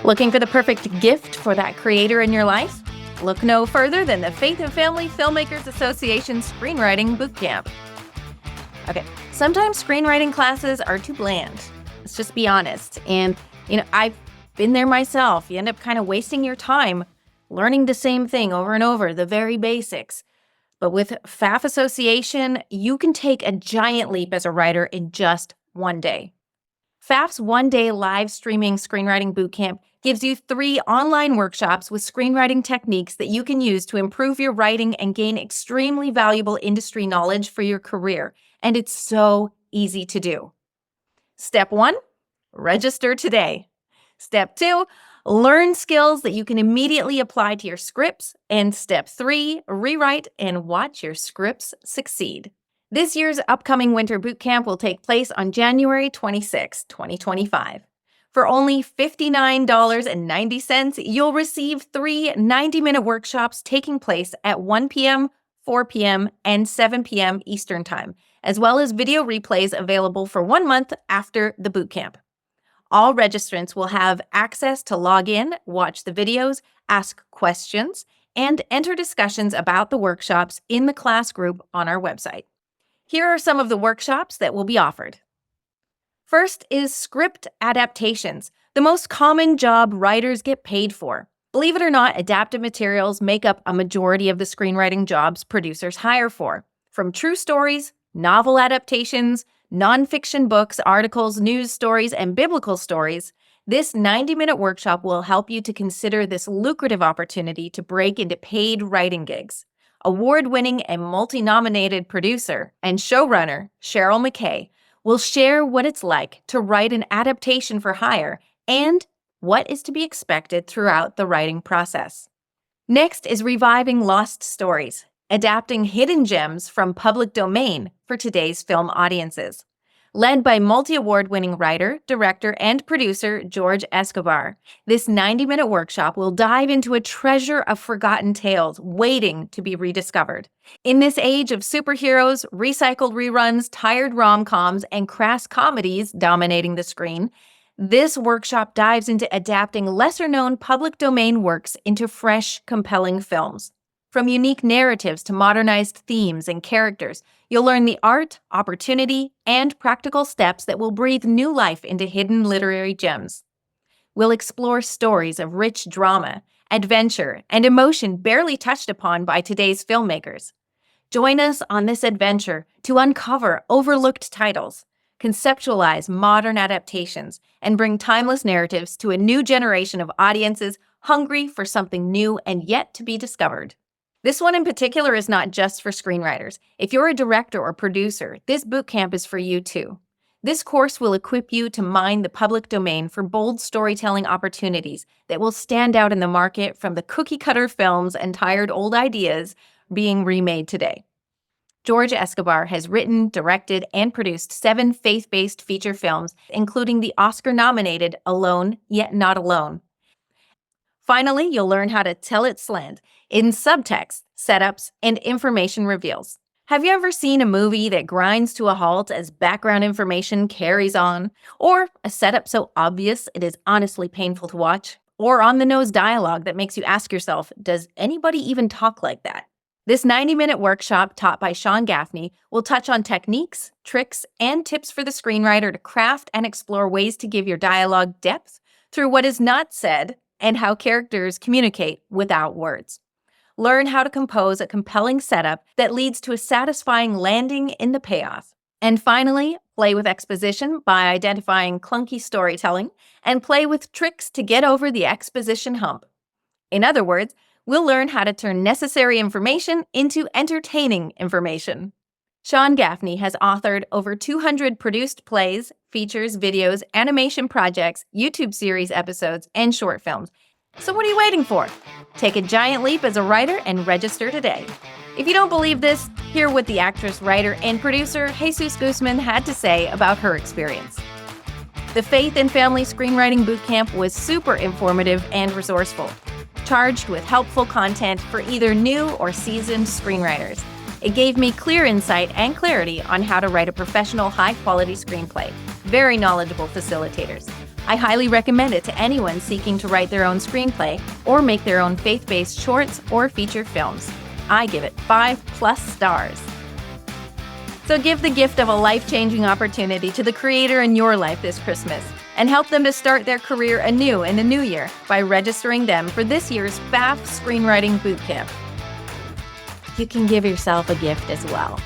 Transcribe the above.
Looking for the perfect gift for that creator in your life? Look no further than the Faith and Family Filmmakers Association Screenwriting Bootcamp. Okay, sometimes screenwriting classes are too bland. Let's just be honest. And, I've been there myself. You end up kind of wasting your time learning the same thing over and over, the very basics. But with FAF Association, you can take a giant leap as a writer in just one day. FAF's one-day live streaming screenwriting bootcamp gives you 3 online workshops with screenwriting techniques that you can use to improve your writing and gain extremely valuable industry knowledge for your career. And it's so easy to do. Step 1, register today. Step 2, learn skills that you can immediately apply to your scripts. And step 3, rewrite and watch your scripts succeed. This year's upcoming winter bootcamp will take place on January 26, 2025. For only $59.90, you'll receive 3 90-minute workshops taking place at 1 p.m., 4 p.m., and 7 p.m. Eastern Time, as well as video replays available for 1 month after the bootcamp. All registrants will have access to log in, watch the videos, ask questions, and enter discussions about the workshops in the class group on our website. Here are some of the workshops that will be offered. First is script adaptations, the most common job writers get paid for. Believe it or not, adapted materials make up a majority of the screenwriting jobs producers hire for. From true stories, novel adaptations, nonfiction books, articles, news stories, and biblical stories, this 90-minute workshop will help you to consider this lucrative opportunity to break into paid writing gigs. Award-winning and multi-nominated producer and showrunner Cheryl McKay will share what it's like to write an adaptation for hire and what is to be expected throughout the writing process. Next is reviving lost stories, adapting hidden gems from public domain for today's film audiences. Led by multi-award-winning writer, director, and producer George Escobar, this 90-minute workshop will dive into a treasure of forgotten tales waiting to be rediscovered. In this age of superheroes, recycled reruns, tired rom-coms, and crass comedies dominating the screen, this workshop dives into adapting lesser-known public domain works into fresh, compelling films. From unique narratives to modernized themes and characters, you'll learn the art, opportunity, and practical steps that will breathe new life into hidden literary gems. We'll explore stories of rich drama, adventure, and emotion barely touched upon by today's filmmakers. Join us on this adventure to uncover overlooked titles, conceptualize modern adaptations, and bring timeless narratives to a new generation of audiences hungry for something new and yet to be discovered. This one in particular is not just for screenwriters. If you're a director or producer, this bootcamp is for you too. This course will equip you to mine the public domain for bold storytelling opportunities that will stand out in the market from the cookie-cutter films and tired old ideas being remade today. George Escobar has written, directed, and produced 7 faith-based feature films, including the Oscar-nominated Alone, Yet Not Alone. Finally, you'll learn how to tell it slant in subtext, setups, and information reveals. Have you ever seen a movie that grinds to a halt as background information carries on? Or a setup so obvious it is honestly painful to watch? Or on-the-nose dialogue that makes you ask yourself, does anybody even talk like that? This 90-minute workshop taught by Sean Gaffney will touch on techniques, tricks, and tips for the screenwriter to craft and explore ways to give your dialogue depth through what is not said and how characters communicate without words. Learn how to compose a compelling setup that leads to a satisfying landing in the payoff. And finally, play with exposition by identifying clunky storytelling and play with tricks to get over the exposition hump. In other words, we'll learn how to turn necessary information into entertaining information. Sean Gaffney has authored over 200 produced plays, features, videos, animation projects, YouTube series episodes, and short films. So what are you waiting for? Take a giant leap as a writer and register today. If you don't believe this, hear what the actress, writer, and producer Jesus Guzman had to say about her experience. The Faith and Family Screenwriting Bootcamp was super informative and resourceful, charged with helpful content for either new or seasoned screenwriters. It gave me clear insight and clarity on how to write a professional, high-quality screenplay. very knowledgeable facilitators. I highly recommend it to anyone seeking to write their own screenplay or make their own faith-based shorts or feature films. I give it 5+ stars. So give the gift of a life-changing opportunity to the creator in your life this Christmas and help them to start their career anew in the new year by registering them for this year's BAF Screenwriting Bootcamp. You can give yourself a gift as well.